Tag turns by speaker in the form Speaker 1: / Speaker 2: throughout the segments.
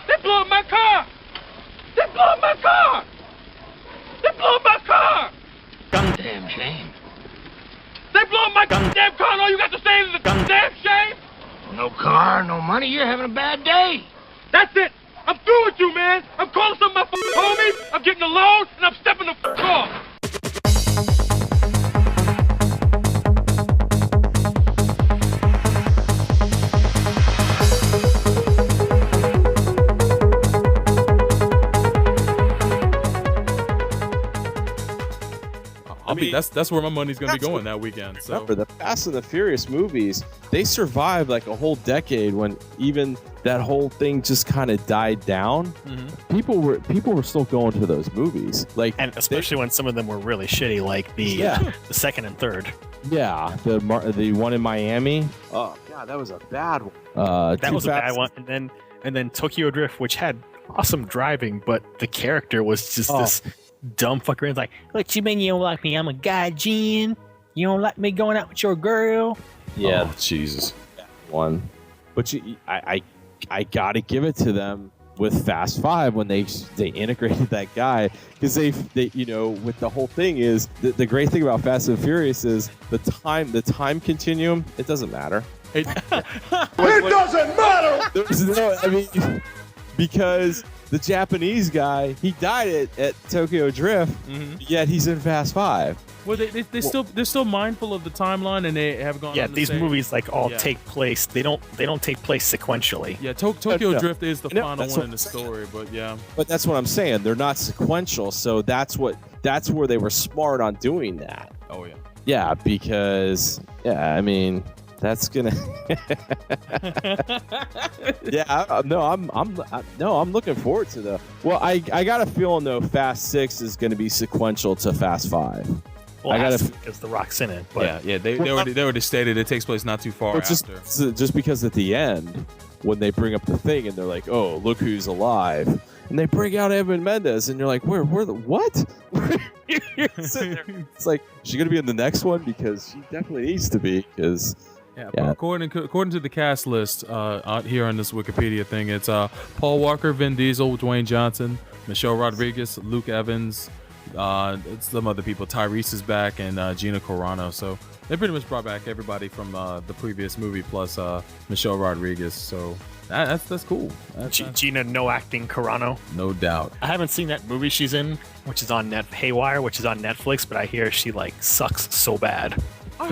Speaker 1: They blew up my car! They blew up my car! They blew up my car!
Speaker 2: Gundamn shame.
Speaker 1: They blew up my goddamn car and all you got to say is a goddamn shame?
Speaker 2: No car, no money, you're having a bad day.
Speaker 1: That's it! I'm through with you, man! I'm calling some of my homies, I'm getting a loan, and I'm stepping the off!
Speaker 3: That's where my money's gonna be going that weekend. So
Speaker 4: remember, the Fast and the Furious movies, they survived like a whole decade when even that whole thing just kind of died down. Mm-hmm. People were still going to those movies, like,
Speaker 5: and especially when some of them were really shitty, like the second and third.
Speaker 4: Yeah, the one in Miami. Oh god, that was a bad one.
Speaker 5: That was a bad one, and then Tokyo Drift, which had awesome driving, but the character was just this dumb fucker. It's like, what you mean you don't like me? I'm a guy, Gene. You don't like me going out with your girl?
Speaker 4: Yeah,
Speaker 3: oh, Jesus.
Speaker 4: One, but I gotta give it to them with Fast 5 when they integrated that guy, because they with the whole thing is the great thing about Fast and Furious is the time continuum. It doesn't matter.
Speaker 1: It doesn't matter.
Speaker 4: There's no, because the Japanese guy, he died at Tokyo Drift, yet he's in Fast 5.
Speaker 3: Well, they're still mindful of the timeline, and they have gone.
Speaker 5: Yeah,
Speaker 3: on
Speaker 5: these movies take place. They don't take place sequentially.
Speaker 3: Yeah, Tokyo Drift is the final one in the story, but yeah.
Speaker 4: But that's what I'm saying. They're not sequential, so that's where they were smart on doing that.
Speaker 3: Oh yeah.
Speaker 4: Yeah, because I mean, that's gonna. I'm looking forward to the. Well, I got a feeling though, Fast 6 is going to be sequential to Fast 5.
Speaker 5: Well, I got because The Rock's in it. But
Speaker 3: they already stated it takes place not too far after.
Speaker 4: Just because at the end, when they bring up the thing and they're like, "Oh, look who's alive," and they bring out Evan Mendes, and you're like, "Where the what?" It's like, is she gonna be in the next one? Because she definitely needs to be. Because
Speaker 3: according to the cast list out here on this Wikipedia thing, it's Paul Walker, Vin Diesel, Dwayne Johnson, Michelle Rodriguez, Luke Evans. It's some other people. Tyrese is back, and Gina Carano. So they pretty much brought back everybody from the previous movie plus Michelle Rodriguez. So that's cool.
Speaker 5: Gina no acting Carano.
Speaker 3: No doubt.
Speaker 5: I haven't seen that movie she's in, which is on Haywire, which is on Netflix. But I hear she sucks so bad.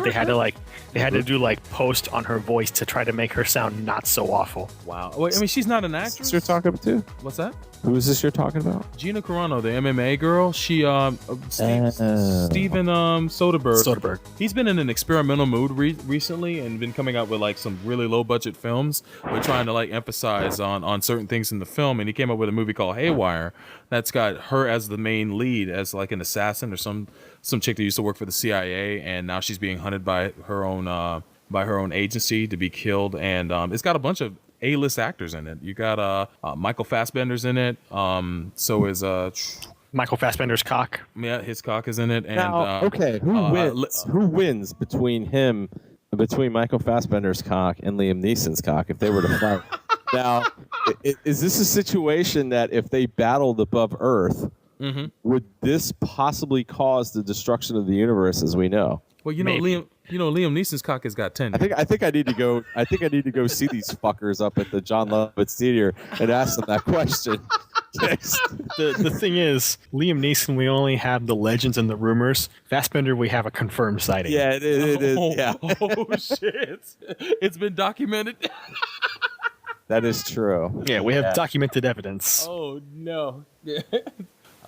Speaker 5: They had to do post on her voice to try to make her sound not so awful.
Speaker 3: Wow. Wait, I mean, she's not an actress.
Speaker 4: You're talking about too?
Speaker 3: What's that?
Speaker 4: Who is this you're talking about?
Speaker 3: Gina Carano, the MMA girl. She Steven Soderbergh. He's been in an experimental mood recently and been coming out with some really low budget films. We're trying to emphasize on certain things in the film, and he came up with a movie called Haywire that's got her as the main lead as an assassin or some chick that used to work for the CIA, and now she's being hunted by her own agency to be killed. And it's got a bunch of A-list actors in it. You got Michael Fassbender's in it. So is
Speaker 5: Michael Fassbender's cock.
Speaker 3: Yeah, his cock is in it. And
Speaker 4: now, okay, who wins between Michael Fassbender's cock and Liam Neeson's cock if they were to fight? Now, is this a situation that if they battled above Earth, would this possibly cause the destruction of the universe as we know?
Speaker 3: Well, Liam Neeson's cock has got 10.
Speaker 4: I think I need to go. I think I need to go see these fuckers up at the John Lovitz Theater and ask them that question.
Speaker 5: The thing is, Liam Neeson, we only have the legends and the rumors. Fassbender, we have a confirmed sighting.
Speaker 4: Yeah, it is. Yeah.
Speaker 3: Oh shit! It's been documented.
Speaker 4: That is true.
Speaker 5: Yeah, we have documented evidence.
Speaker 3: Oh no.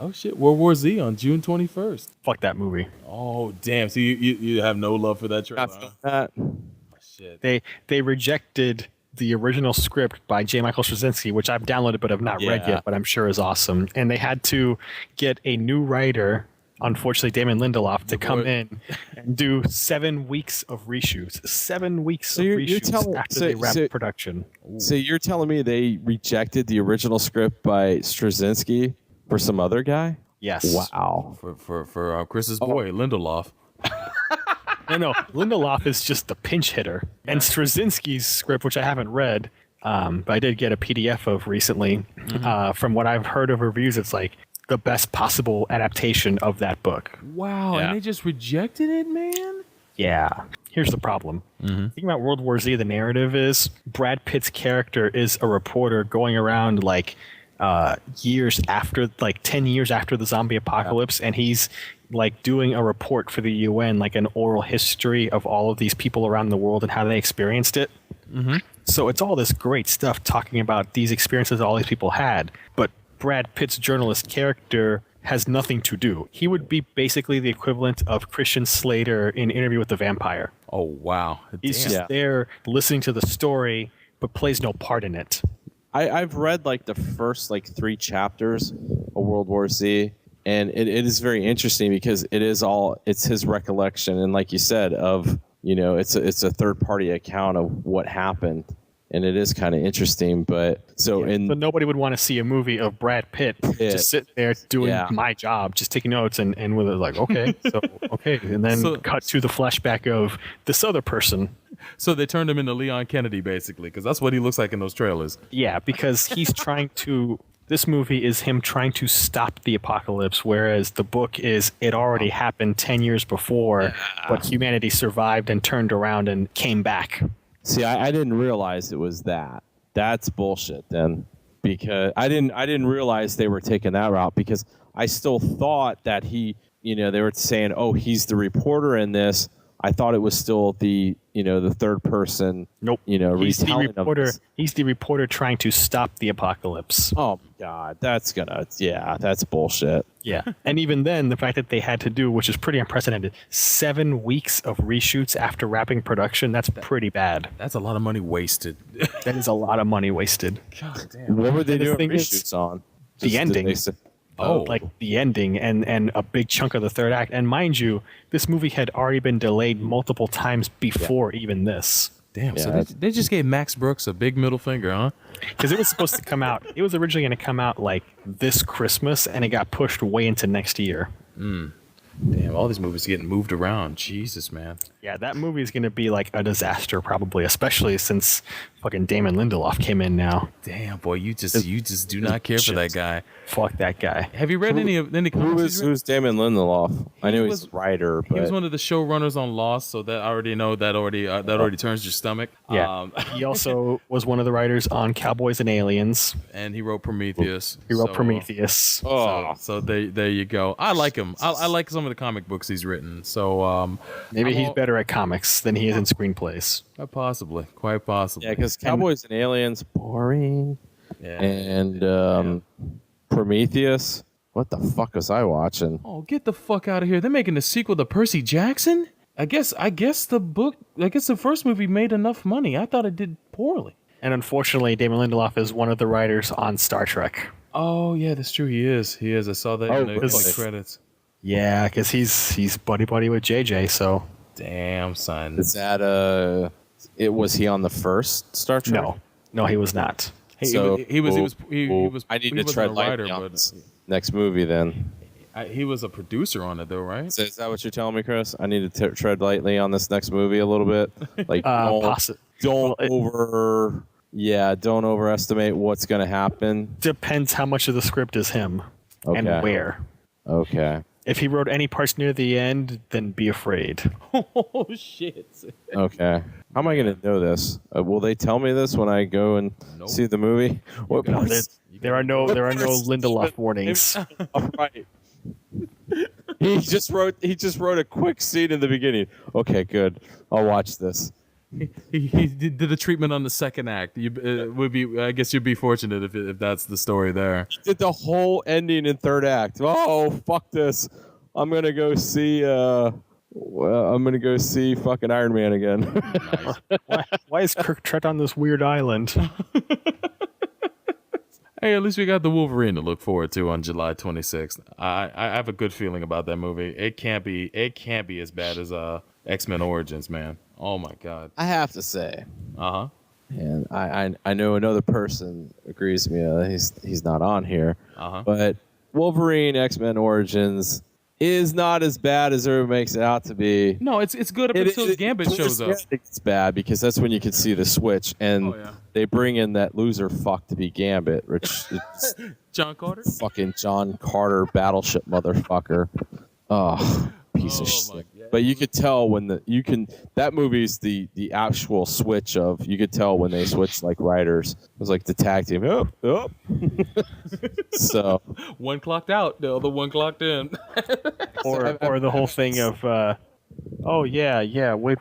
Speaker 3: Oh shit! World War Z on June 21st.
Speaker 5: Fuck that movie.
Speaker 3: Oh damn! So you have no love for that trailer? Huh?
Speaker 4: Oh,
Speaker 3: shit.
Speaker 5: They rejected the original script by J. Michael Straczynski, which I've downloaded but have not read yet, but I'm sure is awesome. And they had to get a new writer, unfortunately Damon Lindelof, to come in and do 7 weeks of reshoots. 7 weeks of reshoots after they wrapped production.
Speaker 4: So you're telling me they rejected the original script by Straczynski for some other guy?
Speaker 5: Yes.
Speaker 4: Wow.
Speaker 3: For Chris's boy, Lindelof.
Speaker 5: No. Lindelof is just the pinch hitter. And Straczynski's script, which I haven't read, but I did get a PDF of recently, From what I've heard of reviews, it's like the best possible adaptation of that book.
Speaker 3: Wow, and they just rejected it, man?
Speaker 5: Yeah. Here's the problem. Thinking about World War Z, the narrative is Brad Pitt's character is a reporter going around like years after, like 10 years after the zombie apocalypse, and he's like doing a report for the UN, like an oral history of all of these people around the world and how they experienced it. So it's all this great stuff talking about these experiences all these people had, but Brad Pitt's journalist character has nothing to do. He would be basically the equivalent of Christian Slater in Interview with the Vampire.
Speaker 3: Oh, wow.
Speaker 5: He's just there listening to the story, but plays no part in it.
Speaker 4: I've read like the first like 3 chapters of World War Z, and it is very interesting because it's his recollection, and like you said, of it's a third party account of what happened, and it is kind of interesting. But so
Speaker 5: nobody would want to see a movie of Brad Pitt just sitting there doing my job, just taking notes, and with it like okay, and then cut to the flashback of this other person.
Speaker 3: So they turned him into Leon Kennedy, basically, because that's what he looks like in those trailers.
Speaker 5: Yeah, because he's trying to. This movie is him trying to stop the apocalypse, whereas the book is it already happened 10 years before, but humanity survived and turned around and came back.
Speaker 4: See, I didn't realize it was that. That's bullshit then, because I didn't realize they were taking that route, because I still thought that they were saying, oh, he's the reporter in this. I thought it was still the third person.
Speaker 5: Nope. He's the reporter. He's the reporter trying to stop the apocalypse.
Speaker 4: Oh my God, that's bullshit.
Speaker 5: Yeah, and even then, the fact that they had to do, which is pretty unprecedented, 7 weeks of reshoots after wrapping production, that's pretty bad.
Speaker 3: That's a lot of money wasted.
Speaker 5: That is a lot of money wasted.
Speaker 3: God damn.
Speaker 4: What were they doing reshoots on?
Speaker 5: The ending. Like the ending and a big chunk of the third act. And mind you, this movie had already been delayed multiple times before even this.
Speaker 3: Damn, so they just gave Max Brooks a big middle finger, huh?
Speaker 5: Because it was supposed to come out. It was originally going to come out like this Christmas, and it got pushed way into next year.
Speaker 3: Damn, all these movies are getting moved around. Jesus, man.
Speaker 5: Yeah, that movie is going to be like a disaster probably, especially since fucking Damon Lindelof came in now.
Speaker 3: Damn, boy, you just do not care for that guy.
Speaker 5: Fuck that guy.
Speaker 3: Have you read any comics?
Speaker 4: Who's Damon Lindelof? I know he's a writer, but
Speaker 3: he was one of the showrunners on Lost, so that I already know that already turns your stomach.
Speaker 5: Yeah. He also was one of the writers on Cowboys and Aliens,
Speaker 3: and he wrote Prometheus.
Speaker 5: Prometheus.
Speaker 3: So there you go. I like him. I like some of the comic books he's written. So
Speaker 5: maybe he's better at comics than he is in screenplays.
Speaker 3: Quite possibly.
Speaker 4: Yeah, because Cowboys and Aliens, boring. Yeah. And Prometheus, what the fuck was I watching?
Speaker 3: Oh, get the fuck out of here! They're making a sequel to Percy Jackson. I guess the first movie made enough money. I thought it did poorly.
Speaker 5: And unfortunately, Damon Lindelof is one of the writers on Star Trek.
Speaker 3: Oh yeah, that's true. He is. I saw that in the credits.
Speaker 5: Yeah, because he's buddy with JJ. So
Speaker 3: damn, son.
Speaker 4: Is that was he on the first Star Trek?
Speaker 5: No, he was not.
Speaker 3: He was.
Speaker 4: I need to tread lightly on this next movie then.
Speaker 3: He was a producer on it though, right?
Speaker 4: So is that what you're telling me, Chris? I need to tread lightly on this next movie a little bit. Like don't overestimate what's going to happen.
Speaker 5: Depends how much of the script is him and where.
Speaker 4: Okay.
Speaker 5: If he wrote any parts near the end, then be afraid.
Speaker 3: Oh shit.
Speaker 4: Okay. How am I going to know this? Will they tell me this when I go and see the movie?
Speaker 5: There are no Lindelof warnings.
Speaker 4: All right. He just wrote a quick scene in the beginning. Okay, good. I'll watch this.
Speaker 3: He did the treatment on the second act. I guess you'd be fortunate if that's the story there.
Speaker 4: He did the whole ending in third act. Oh, fuck this! I'm gonna go see. Fucking Iron Man again.
Speaker 5: Why is Kirk Trent on this weird island?
Speaker 3: Hey, at least we got the Wolverine to look forward to on July 26th. I have a good feeling about that movie. It can't be as bad as X-Men Origins, man. Oh my God.
Speaker 4: I have to say.
Speaker 3: Uh-huh.
Speaker 4: And I know another person agrees with me. He's not on here.
Speaker 3: Uh-huh.
Speaker 4: But Wolverine X-Men Origins is not as bad as everyone makes it out to be.
Speaker 3: No, it's good up until Gambit shows up.
Speaker 4: It's bad because that's when you can see the switch, and they bring in that loser fuck to be Gambit, which is
Speaker 3: John Carter,
Speaker 4: fucking John Carter, battleship motherfucker. Oh, piece of shit. But you could tell when that movie's the actual switch of, you could tell when they switched like writers. It was like the tag team. Oh. So
Speaker 3: one clocked out, the other one clocked in.
Speaker 5: or the whole thing of Wade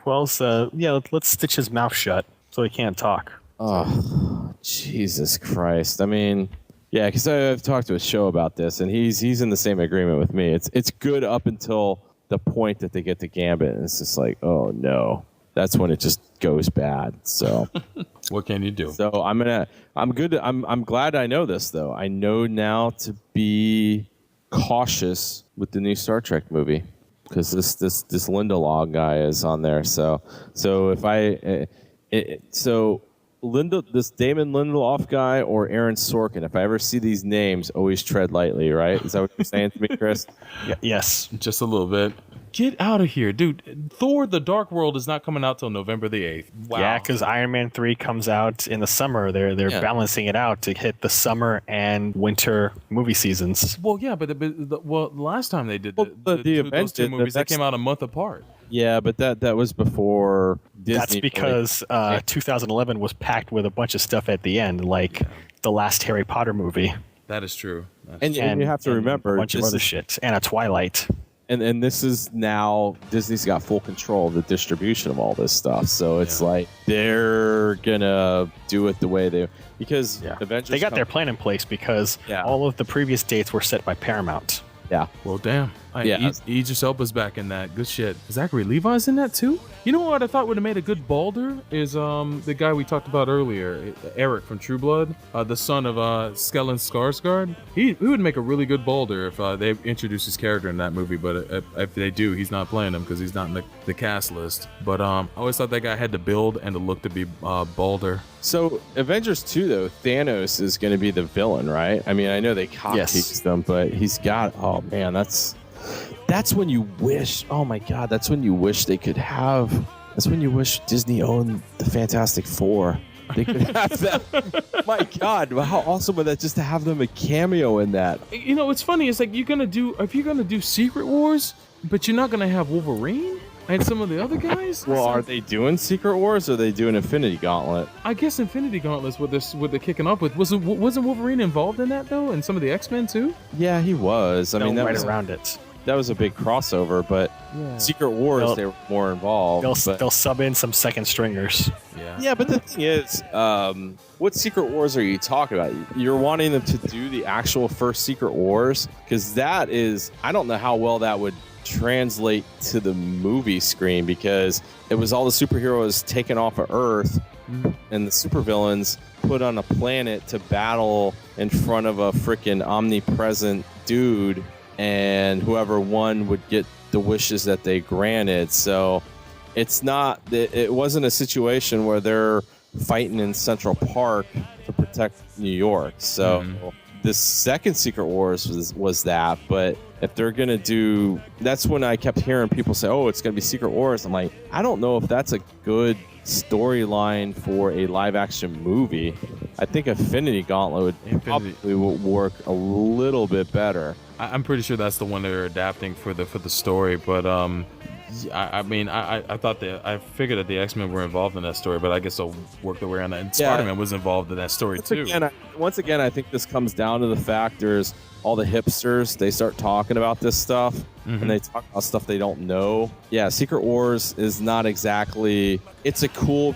Speaker 5: Wells, let's stitch his mouth shut so he can't talk.
Speaker 4: Oh, Jesus Christ. I mean, yeah, because I've talked to a show about this, and he's in the same agreement with me. It's good up until the point that they get to Gambit, and it's just like, oh no, that's when it just goes bad. So
Speaker 3: what can you do?
Speaker 4: So I'm glad I know this though. I know now to be cautious with the new Star Trek movie, because this Lindelof guy is on there. So this Damon Lindelof guy or Aaron Sorkin, if I ever see these names, always tread lightly, right? Is that what you're saying to me, Chris?
Speaker 5: Yes.
Speaker 3: Just a little bit. Get out of here, dude. Thor: The Dark World is not coming out till November the 8th. Wow.
Speaker 5: Yeah, because Iron Man 3 comes out in the summer. They're balancing it out to hit the summer and winter movie seasons.
Speaker 3: Well, yeah, but the last time they did those two movies, they came out a month apart.
Speaker 4: Yeah, but that was before Disney.
Speaker 5: That's because 2011 was packed with a bunch of stuff at the end, like the last Harry Potter movie.
Speaker 3: That is true.
Speaker 4: And you have to remember,
Speaker 5: a bunch of other shit, and a Twilight.
Speaker 4: And this is now, Disney's got full control of the distribution of all this stuff. So it's like they're gonna do it the way because Avengers,
Speaker 5: they got their plan in place because all of the previous dates were set by Paramount.
Speaker 4: Yeah.
Speaker 3: Well, damn. Idris Elba's back in that. Good shit. Zachary Levi's in that too? You know what I thought would have made a good Balder is the guy we talked about earlier, Eric from True Blood, the son of Stellan Skarsgård. He would make a really good Balder if they introduced his character in that movie, but if they do, he's not playing him because he's not in the cast list. But I always thought that guy had the build and the look to be Balder.
Speaker 4: So Avengers 2 though, Thanos is going to be the villain, right? I mean, I know they cock-teased them, but he's got, oh man, that's when you wish, oh my God, that's when you wish they could have, that's when you wish Disney owned the Fantastic Four. They could have that. My God, how awesome would that just to have them a cameo in that?
Speaker 3: You know, what's funny, it's like if you're going to do Secret Wars, but you're not going to have Wolverine? And some of the other guys?
Speaker 4: Well, are they doing Secret Wars or are they doing Infinity Gauntlet?
Speaker 3: I guess Infinity Gauntlet's what they're kicking off with. Wasn't Wolverine involved in that though? And some of the X-Men too?
Speaker 4: Yeah, he was. I mean, that was
Speaker 5: around it.
Speaker 4: That was a big crossover, but Secret Wars they were more involved.
Speaker 5: They'll sub in some second stringers.
Speaker 4: Yeah, but the thing is, what Secret Wars are you talking about? You're wanting them to do the actual first Secret Wars? Because that is, I don't know how well that would translate to the movie screen, because it was all the superheroes taken off of Earth and the supervillains put on a planet to battle in front of a freaking omnipresent dude, and whoever won would get the wishes that they granted. So it wasn't a situation where they're fighting in Central Park to protect New York. So the second Secret Wars was that, but if they're going to do, that's when I kept hearing people say, oh, it's going to be Secret Wars. I'm like, I don't know if that's a good storyline for a live action movie. I think Infinity Gauntlet would probably work a little bit better.
Speaker 3: I'm pretty sure that's the one they're adapting for the story, but I mean, I thought I figured that the X-Men were involved in that story, but I guess they'll work their way around that. And Spider-Man was involved in that story too.
Speaker 4: Once again, I think this comes down to the fact there's all the hipsters, they start talking about this stuff, and they talk about stuff they don't know. Yeah, Secret Wars is not exactly. It's a cool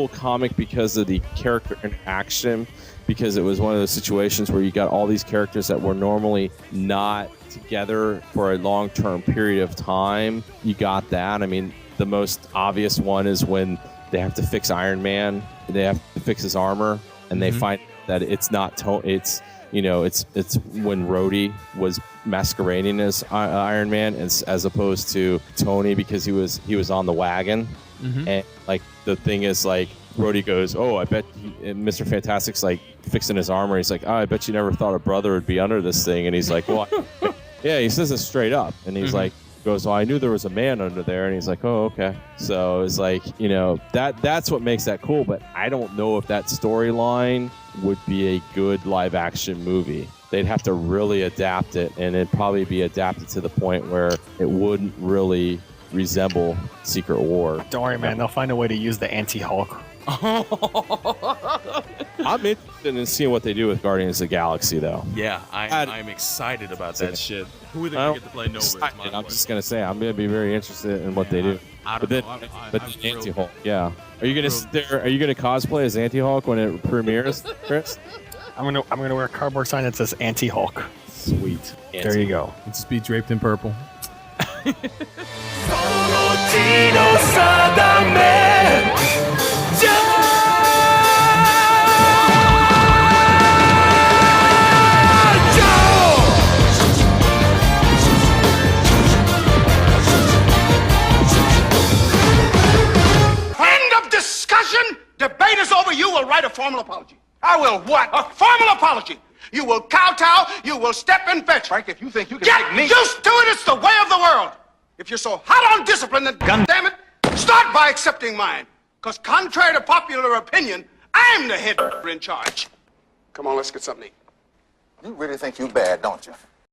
Speaker 4: comic because of the character interaction. Because it was one of those situations where you got all these characters that were normally not together for a long-term period of time. You got that. I mean, the most obvious one is when they have to fix Iron Man. They have to fix his armor, and they find that it's not it's when Rhodey was masquerading as Iron Man as opposed to Tony, because he was on the wagon. And like the thing is, like, Rhodey goes, oh, I bet Mr. Fantastic's like fixing his armor. He's like, oh, I bet you never thought a brother would be under this thing. And he's like, well, Yeah, he says it straight up, and he's like, goes, "Oh, I knew there was a man under there," and he's like, "Oh, okay." So it's like, you know, that's what makes that cool. But I don't know if that storyline would be a good live action movie. They'd have to really adapt it, and it'd probably be adapted to the point where it wouldn't really resemble Secret War.
Speaker 5: Don't worry, man. They'll find a way to use the anti-Hulk.
Speaker 4: I'm interested in seeing what they do with Guardians of the Galaxy, though.
Speaker 3: Yeah, I'm excited about that shit. Who are they going to get to play Nova?
Speaker 4: I'm just going to say, I'm going to be very interested in what they do.
Speaker 3: But
Speaker 4: then Anti-Hulk, yeah. Are you going to cosplay as Anti-Hulk when it premieres, Chris?
Speaker 5: I'm gonna wear a cardboard sign that says anti-Hulk.
Speaker 4: Sweet.
Speaker 5: There you go.
Speaker 3: It's be draped in purple.
Speaker 6: End of discussion. Debate is over. You will write a formal apology. I will what? A formal apology. You will kowtow. You will step and fetch.
Speaker 1: Frank, if you think you can
Speaker 6: Get
Speaker 1: take me...
Speaker 6: used to it. It's the way of the world. If you're so hot on discipline, then goddamn it, start by accepting mine. Because contrary to popular opinion, I'm the head in charge. Come on, let's get something to eat.
Speaker 7: You really think you bad, don't you?